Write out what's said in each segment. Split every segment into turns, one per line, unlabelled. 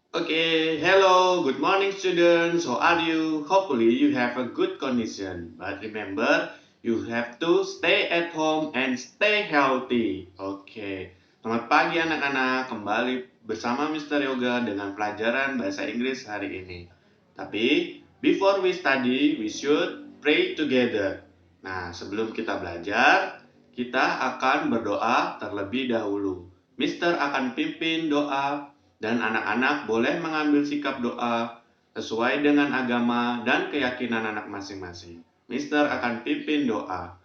Okay, hello, good morning students. How are you? Hopefully you have a good condition. But remember, you have to stay at home and stay healthy. Oke, selamat pagi anak-anak. Kembali bersama Mr. Yoga dengan pelajaran bahasa Inggris hari ini. Tapi, before we study, we should pray together. Nah, sebelum kita belajar, kita akan berdoa terlebih dahulu. Mister akan pimpin doa dan anak-anak boleh mengambil sikap doa sesuai dengan agama dan keyakinan anak masing-masing. Mister akan pimpin doa.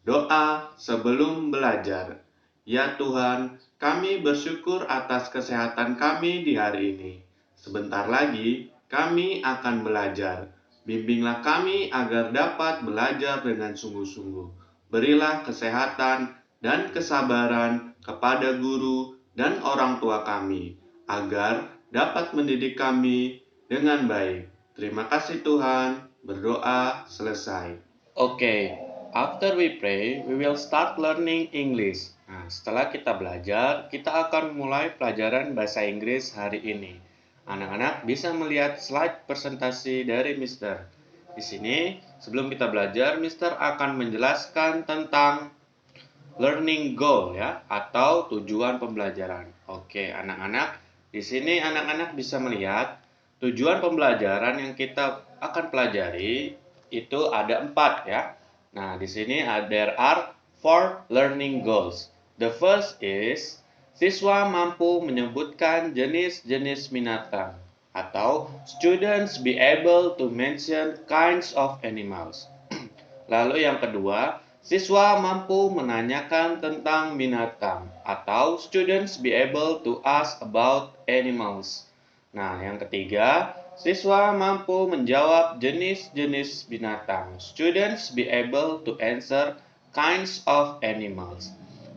Doa sebelum belajar. Ya Tuhan, kami bersyukur atas kesehatan kami di hari ini. Sebentar lagi kami akan belajar. Bimbinglah kami agar dapat belajar dengan sungguh-sungguh. Berilah kesehatan dan kesabaran kepada guru dan orang tua kami, agar dapat mendidik kami dengan baik. Terima kasih Tuhan. Berdoa selesai. Okay, after we pray, we will start learning English. Nah, setelah kita belajar, kita akan mulai pelajaran bahasa Inggris hari ini. Anak-anak bisa melihat slide presentasi dari Mister. Di sini, sebelum kita belajar, Mister akan menjelaskan tentang learning goal ya, atau tujuan pembelajaran. Oke, anak-anak, di sini anak-anak bisa melihat tujuan pembelajaran yang kita akan pelajari itu ada 4 ya. Nah, di sini there are 4 learning goals. The first is siswa mampu menyebutkan jenis-jenis binatang atau students be able to mention kinds of animals. Lalu yang kedua, siswa mampu menanyakan tentang binatang atau students be able to ask about animals. Nah, yang ketiga, siswa mampu menjawab jenis-jenis binatang. Students be able to answer kinds of animals.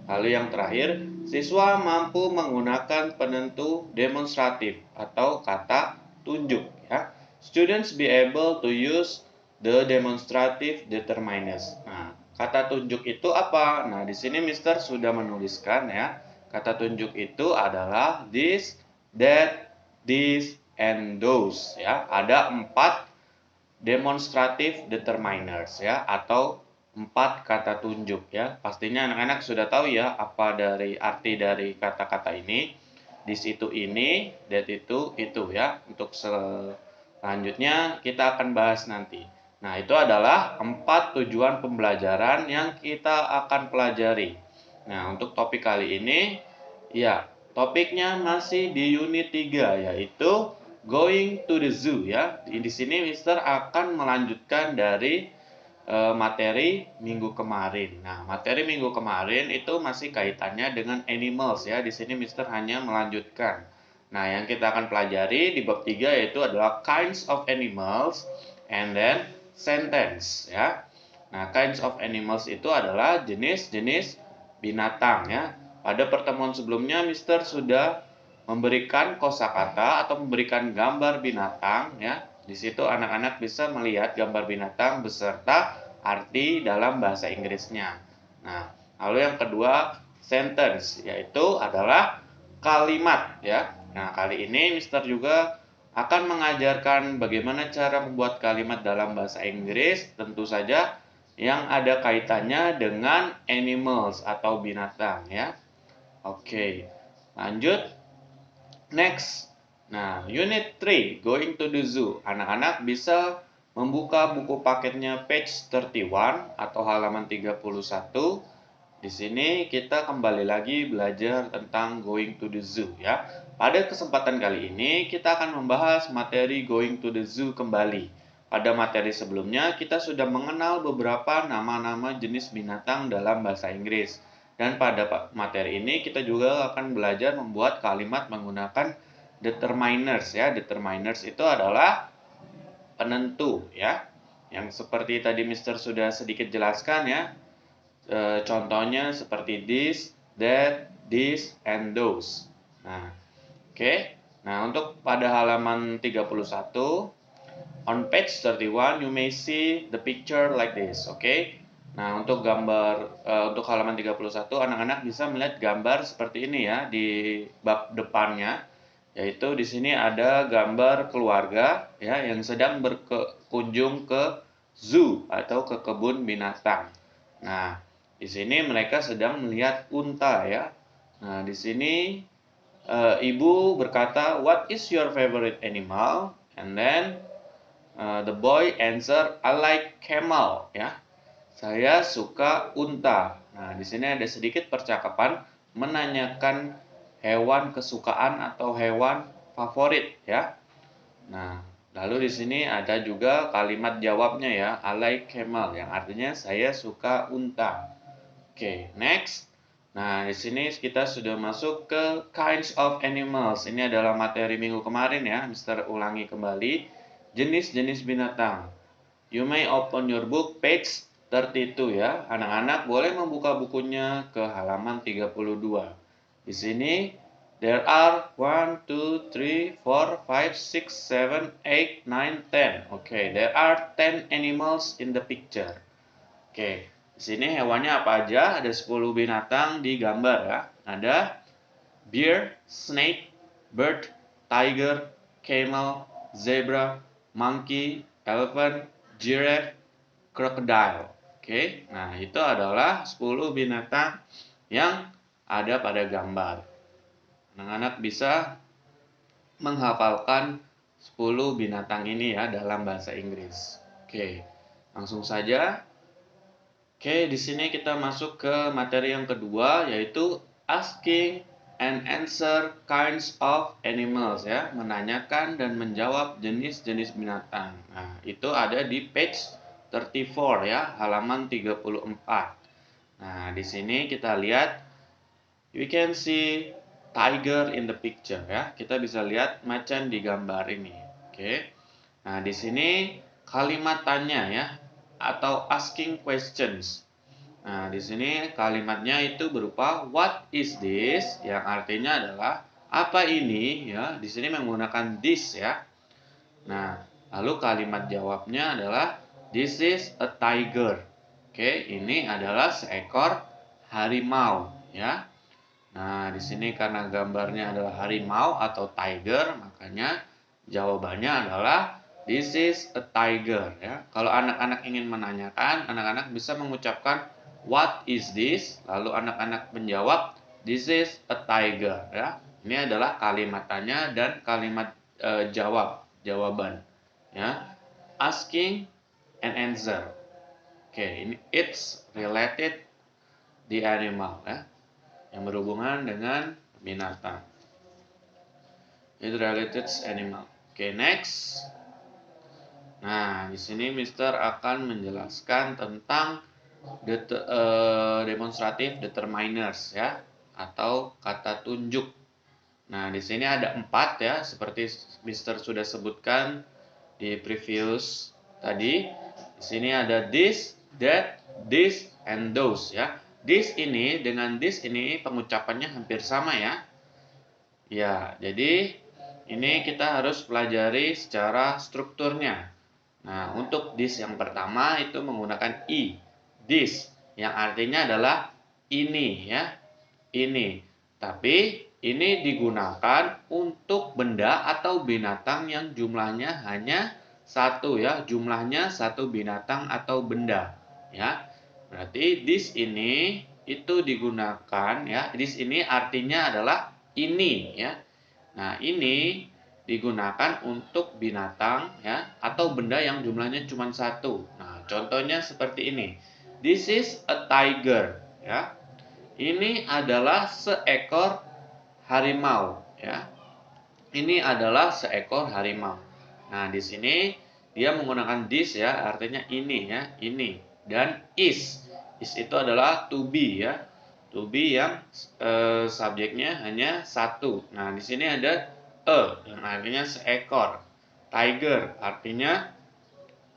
Lalu yang terakhir, siswa mampu menggunakan penentu demonstratif atau kata tunjuk ya. Students be able to use the demonstrative determiners. Nah, kata tunjuk itu apa? Nah, di sini Mister sudah menuliskan ya. Kata tunjuk itu adalah this, that, this, and those ya. Ada 4 demonstrative determiners ya, atau 4 kata tunjuk ya. Pastinya anak-anak sudah tahu ya apa dari arti dari kata-kata ini. This itu ini, that itu ya. Untuk selanjutnya kita akan bahas nanti. Nah, itu adalah 4 tujuan pembelajaran yang kita akan pelajari. Nah, untuk topik kali ini ya, topiknya masih di unit 3 yaitu going to the zoo ya. Di sini Mister akan melanjutkan dari materi minggu kemarin. Nah, materi minggu kemarin itu masih kaitannya dengan animals ya. Di sini Mister hanya melanjutkan. Nah, yang kita akan pelajari di bab 3 yaitu adalah kinds of animals and then sentence ya. Nah, kinds of animals itu adalah jenis-jenis binatang ya. Pada pertemuan sebelumnya Mister sudah memberikan kosakata atau memberikan gambar binatang ya. Di situ anak-anak bisa melihat gambar binatang beserta arti dalam bahasa Inggrisnya. Nah, lalu yang kedua sentence yaitu adalah kalimat ya. Nah, kali ini Mister juga akan mengajarkan bagaimana cara membuat kalimat dalam bahasa Inggris, tentu saja yang ada kaitannya dengan animals atau binatang ya. Oke, lanjut. Next. Nah, unit 3, going to the zoo. Anak-anak bisa membuka buku paketnya page 31 atau halaman 31. Di sini kita kembali lagi belajar tentang going to the zoo ya. Pada kesempatan kali ini kita akan membahas materi going to the zoo kembali. Pada materi sebelumnya kita sudah mengenal beberapa nama-nama jenis binatang dalam bahasa Inggris. Dan pada materi ini kita juga akan belajar membuat kalimat menggunakan determiners ya. Determiners itu adalah penentu ya. Yang seperti tadi Mister sudah sedikit jelaskan ya. Contohnya seperti this, that, this, and those. Nah, oke. Nah, untuk pada halaman 31, on page 31 you may see the picture like this, oke? Nah, untuk untuk halaman 31 anak-anak bisa melihat gambar seperti ini ya di bab depannya. Yaitu di sini ada gambar keluarga ya yang sedang berkunjung ke zoo atau ke kebun binatang. Nah, di sini mereka sedang melihat unta ya. Nah, di sini ibu berkata, "What is your favorite animal?" And then the boy answer, "I like camel." Ya, saya suka unta. Nah, di sini ada sedikit percakapan menanyakan hewan kesukaan atau hewan favorit ya. Nah, lalu di sini ada juga kalimat jawabnya ya, "I like camel," yang artinya saya suka unta. Oke, next. Nah, di sini kita sudah masuk ke kinds of animals. Ini adalah materi minggu kemarin ya, Mister ulangi kembali. Jenis-jenis binatang. You may open your book page 32 ya. Anak-anak boleh membuka bukunya ke halaman 32. Di sini there are 1, 2, 3, 4, 5, 6, 7, 8, 9, 10. Oke, there are 10 animals in the picture. Oke, di sini hewannya apa aja? Ada 10 binatang di gambar ya. Ada bear, snake, bird, tiger, camel, zebra, monkey, elephant, giraffe, crocodile. Oke, nah itu adalah 10 binatang yang ada pada gambar. Anak-anak bisa menghafalkan 10 binatang ini ya dalam bahasa Inggris. Oke, langsung saja. Oke, di sini kita masuk ke materi yang kedua, yaitu asking and answer kinds of animals ya, menanyakan dan menjawab jenis-jenis binatang. Nah, itu ada di page 34 ya, halaman 34. Nah, di sini kita lihat we can see tiger in the picture ya. Kita bisa lihat macan di gambar ini. Oke. Nah, di sini kalimat tanya ya atau asking questions. Nah, di sini kalimatnya itu berupa what is this yang artinya adalah apa ini ya. Di sini menggunakan this ya. Nah, lalu kalimat jawabnya adalah this is a tiger. Oke, ini adalah seekor harimau ya. Nah, di sini karena gambarnya adalah harimau atau tiger, makanya jawabannya adalah this is a tiger ya. Kalau anak-anak ingin menanyakan, anak-anak bisa mengucapkan what is this? Lalu anak-anak menjawab this is a tiger ya. Ini adalah kalimat tanya dan kalimat jawaban ya. Asking and answer. Oke, ini it's related the animal ya. Yang berhubungan dengan binatang. It related animal. Oke, next. Nah, di sini Mister akan menjelaskan tentang demonstrative determiners ya, atau kata tunjuk. Nah, di sini ada 4 ya, seperti Mister sudah sebutkan di previous tadi. Di sini ada this, that, this, and those ya. This ini dengan this ini pengucapannya hampir sama ya. Ya, jadi ini kita harus pelajari secara strukturnya. Nah, untuk this yang pertama itu menggunakan i. This yang artinya adalah ini ya. Ini. Tapi ini digunakan untuk benda atau binatang yang jumlahnya hanya satu ya. Jumlahnya satu binatang atau benda ya. Berarti this ini itu digunakan ya. This ini artinya adalah ini ya. Nah, ini digunakan untuk binatang ya atau benda yang jumlahnya cuma satu. Nah, contohnya seperti ini. This is a tiger ya. Ini adalah seekor harimau ya. Ini adalah seekor harimau. Nah, di sini dia menggunakan this ya, artinya ini ya, ini. Dan is. Is itu adalah to be ya. To be yang subjeknya hanya satu. Nah, di sini ada yang artinya seekor. Tiger artinya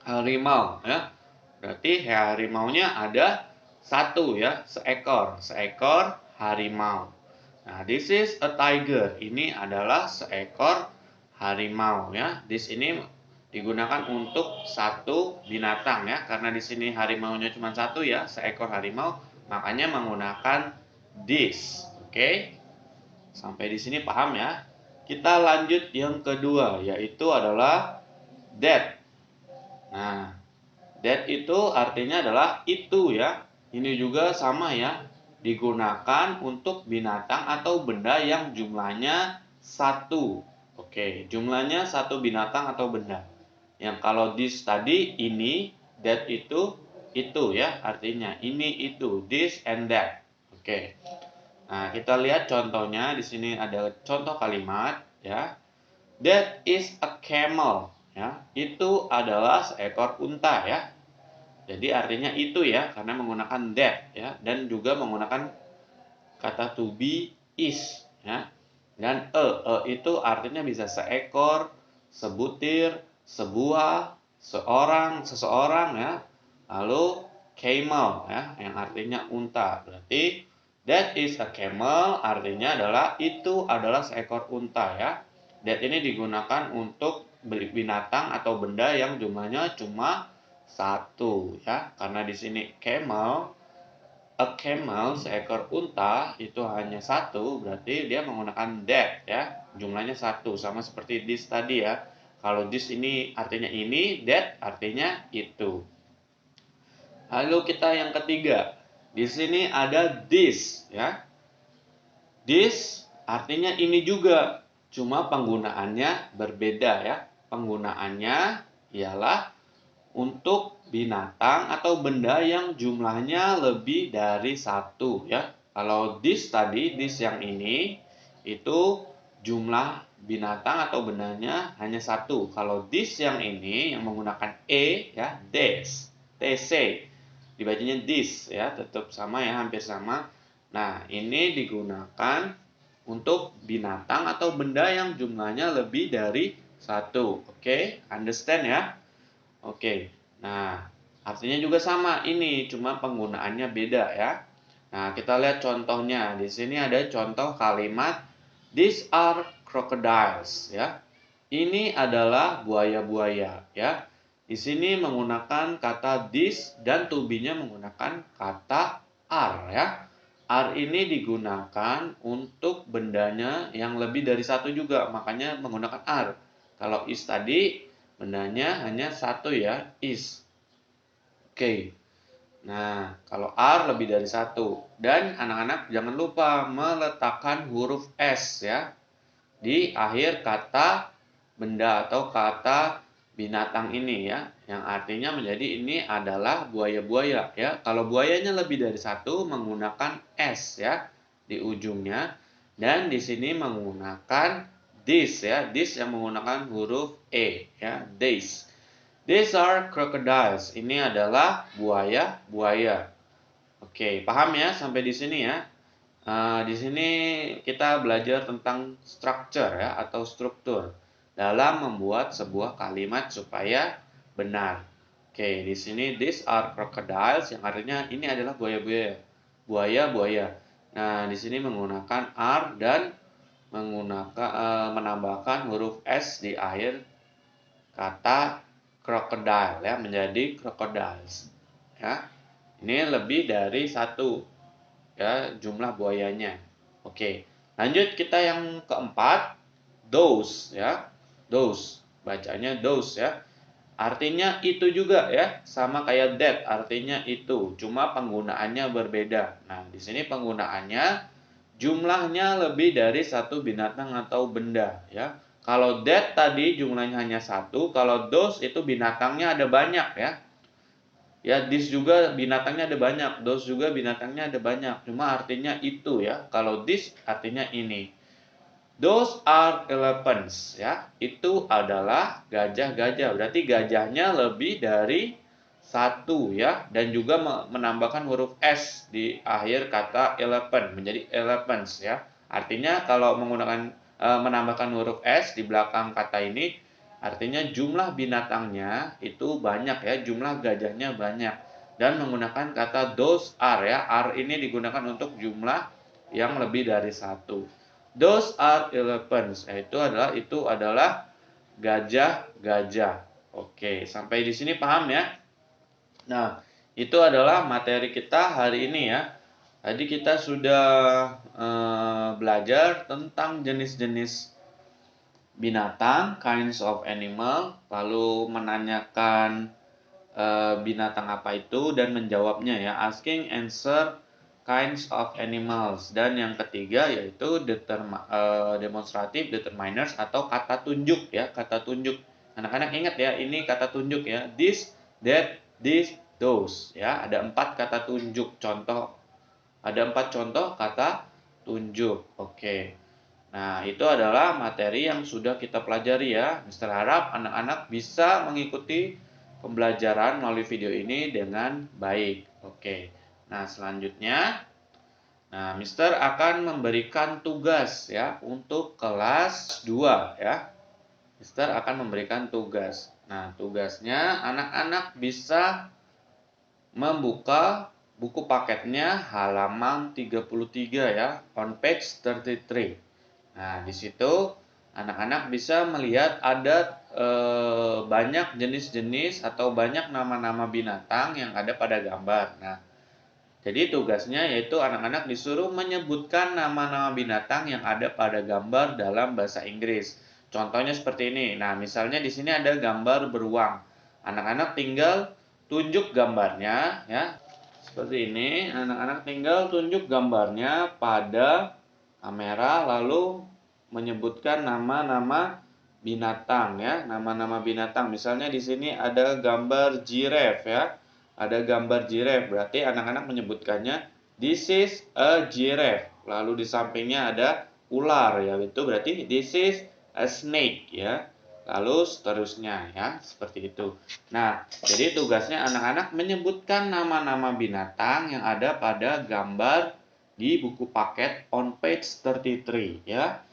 harimau ya. Berarti harimaunya ada satu ya, seekor. Seekor harimau. Nah, this is a tiger. Ini adalah seekor harimau ya. This ini digunakan untuk satu binatang ya, karena di sini harimaunya cuma satu ya, seekor harimau, makanya menggunakan this. Oke. Sampai di sini paham ya? Kita lanjut yang kedua, yaitu adalah that. Nah, that itu artinya adalah itu ya. Ini juga sama ya, digunakan untuk binatang atau benda yang jumlahnya satu. Oke, jumlahnya satu binatang atau benda. Yang kalau this tadi ini, that itu ya, artinya ini itu, this and that. Oke. Nah, kita lihat contohnya di sini ada contoh kalimat ya. That is a camel ya. Itu adalah seekor unta ya. Jadi artinya itu ya, karena menggunakan that ya, dan juga menggunakan kata to be is ya. Dan itu artinya bisa seekor, sebutir, sebuah, seseorang ya. Lalu camel ya, yang artinya unta. Berarti that is a camel artinya adalah itu adalah seekor unta ya. That ini digunakan untuk binatang atau benda yang jumlahnya cuma satu ya. Karena di sini a camel seekor unta itu hanya satu, berarti dia menggunakan that ya. Jumlahnya satu, sama seperti this tadi ya. Kalau this ini artinya ini, that artinya itu. Lalu kita yang ketiga. Di sini ada this ya. This artinya ini juga, cuma penggunaannya berbeda ya. Penggunaannya ialah untuk binatang atau benda yang jumlahnya lebih dari satu ya. Kalau this tadi, this yang ini itu jumlah binatang atau bendanya hanya satu. Kalau this yang ini yang menggunakan ya, this, tc, dibacanya this ya, tetap sama ya, hampir sama. Nah, ini digunakan untuk binatang atau benda yang jumlahnya lebih dari satu. Oke, understand ya? Oke, nah artinya juga sama ini, cuma penggunaannya beda ya. Nah, kita lihat contohnya. Di sini ada contoh kalimat these are crocodiles ya. Ini adalah buaya-buaya ya. Di sini menggunakan kata this dan to be-nya menggunakan kata are ya. Are ini digunakan untuk bendanya yang lebih dari satu juga, makanya menggunakan are. Kalau is tadi bendanya hanya satu ya, is. Oke. Nah, kalau R lebih dari satu. Dan anak-anak jangan lupa meletakkan huruf S ya di akhir kata benda atau kata binatang ini ya. Yang artinya menjadi ini adalah buaya-buaya ya. Kalau buayanya lebih dari satu menggunakan S ya di ujungnya. Dan di sini menggunakan this ya. This yang menggunakan huruf E ya. This. These are crocodiles. Ini adalah buaya-buaya. Oke, paham ya sampai di sini ya. Di sini kita belajar tentang structure ya atau struktur dalam membuat sebuah kalimat supaya benar. Oke, di sini these are crocodiles yang artinya ini adalah buaya-buaya. Buaya-buaya. Nah, di sini menggunakan are dan menambahkan huruf s di akhir kata crocodile ya, menjadi crocodiles ya. Ini lebih dari satu ya jumlah buayanya. Oke, lanjut kita yang keempat, those ya. Those, bacanya those ya. Artinya itu juga ya, sama kayak that, artinya itu, cuma penggunaannya berbeda. Nah, di sini penggunaannya jumlahnya lebih dari satu binatang atau benda ya. Kalau that tadi jumlahnya hanya satu, kalau those itu binatangnya ada banyak ya. Ya, this juga binatangnya ada banyak, those juga binatangnya ada banyak. Cuma artinya itu ya. Kalau this artinya ini. Those are elephants ya. Itu adalah gajah-gajah. Berarti gajahnya lebih dari satu ya. Dan juga menambahkan huruf S di akhir kata elephant menjadi elephants ya. Artinya kalau menggunakan menambahkan huruf S di belakang kata ini, artinya jumlah binatangnya itu banyak ya, jumlah gajahnya banyak. Dan menggunakan kata those are ya, are ini digunakan untuk jumlah yang lebih dari satu. Those are elephants, itu adalah gajah-gajah. Oke, sampai di sini paham ya? Nah, itu adalah materi kita hari ini ya. Tadi kita sudah belajar tentang jenis-jenis
binatang, kinds of animal, lalu menanyakan binatang apa itu dan menjawabnya ya, asking, answer, kinds of animals. Dan yang ketiga yaitu demonstrative determiners atau kata tunjuk ya, kata tunjuk. Anak-anak ingat ya, ini kata tunjuk ya, this, that, this, those ya, ada 4 kata tunjuk contoh. Ada 4 contoh kata tunjuk. Oke. Nah, itu adalah materi yang sudah kita pelajari ya. Mister harap anak-anak bisa mengikuti pembelajaran melalui video ini dengan baik. Oke. Nah, selanjutnya Mister akan memberikan tugas ya untuk kelas 2 ya. Mister akan memberikan tugas. Nah, tugasnya anak-anak bisa membuka buku paketnya halaman 33 ya, on page 33. Nah, di situ anak-anak bisa melihat ada banyak jenis-jenis atau banyak nama-nama binatang yang ada pada gambar. Nah, jadi tugasnya yaitu anak-anak disuruh menyebutkan nama-nama binatang yang ada pada gambar dalam bahasa Inggris. Contohnya seperti ini. Nah, misalnya di sini ada gambar beruang. Anak-anak tinggal tunjuk gambarnya ya. Seperti ini, anak-anak tinggal tunjuk gambarnya pada kamera lalu menyebutkan nama-nama binatang ya, nama-nama binatang. Misalnya di sini ada gambar giraffe ya. Ada gambar giraffe, berarti anak-anak menyebutkannya this is a giraffe. Lalu di sampingnya ada ular ya, itu berarti this is a snake ya. Lalu seterusnya ya, seperti itu. Nah, jadi tugasnya anak-anak menyebutkan nama-nama binatang yang ada pada gambar di buku paket on page 33 ya.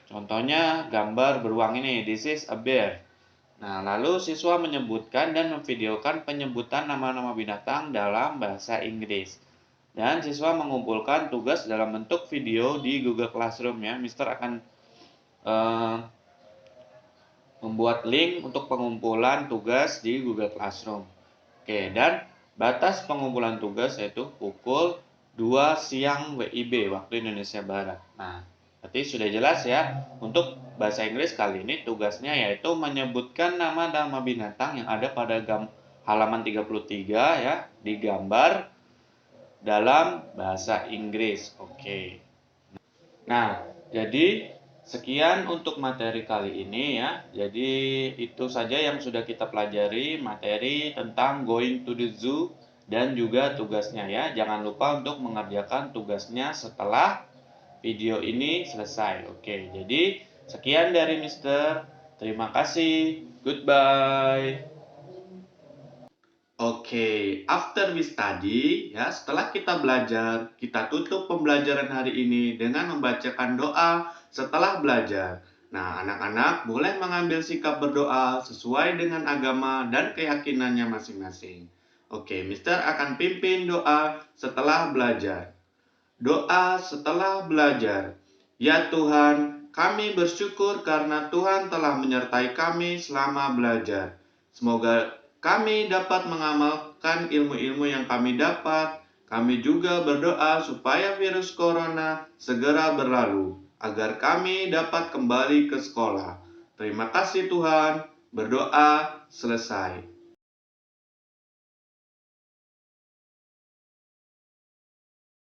Contohnya gambar beruang ini, this is a bear. Nah, lalu siswa menyebutkan dan memvideokan penyebutan nama-nama binatang dalam bahasa Inggris. Dan siswa mengumpulkan tugas dalam bentuk video di Google Classroom ya. Mister akan membuat link untuk pengumpulan tugas di Google Classroom. Oke, dan batas pengumpulan tugas yaitu pukul 2 siang WIB, waktu Indonesia Barat. Nah, berarti sudah jelas ya. Untuk bahasa Inggris kali ini tugasnya yaitu menyebutkan nama-nama binatang yang ada pada halaman 33 ya, di gambar dalam bahasa Inggris. Oke. Nah, jadi sekian untuk materi kali ini ya. Jadi itu saja yang sudah kita pelajari, materi tentang going to the zoo dan juga tugasnya ya. Jangan lupa untuk mengerjakan tugasnya setelah video ini selesai. Oke, jadi sekian dari Mister. Terima kasih. Goodbye.
Oke, after we study, ya setelah kita belajar, kita tutup pembelajaran hari ini dengan membacakan doa setelah belajar. Nah, anak-anak boleh mengambil sikap berdoa sesuai dengan agama dan keyakinannya masing-masing. Oke, Mister akan pimpin doa setelah belajar. Doa setelah belajar. Ya Tuhan, kami bersyukur karena Tuhan telah menyertai kami selama belajar. Semoga kami dapat mengamalkan ilmu-ilmu yang kami dapat. Kami juga berdoa supaya virus corona segera berlalu, agar kami dapat kembali ke sekolah. Terima kasih Tuhan. Berdoa selesai.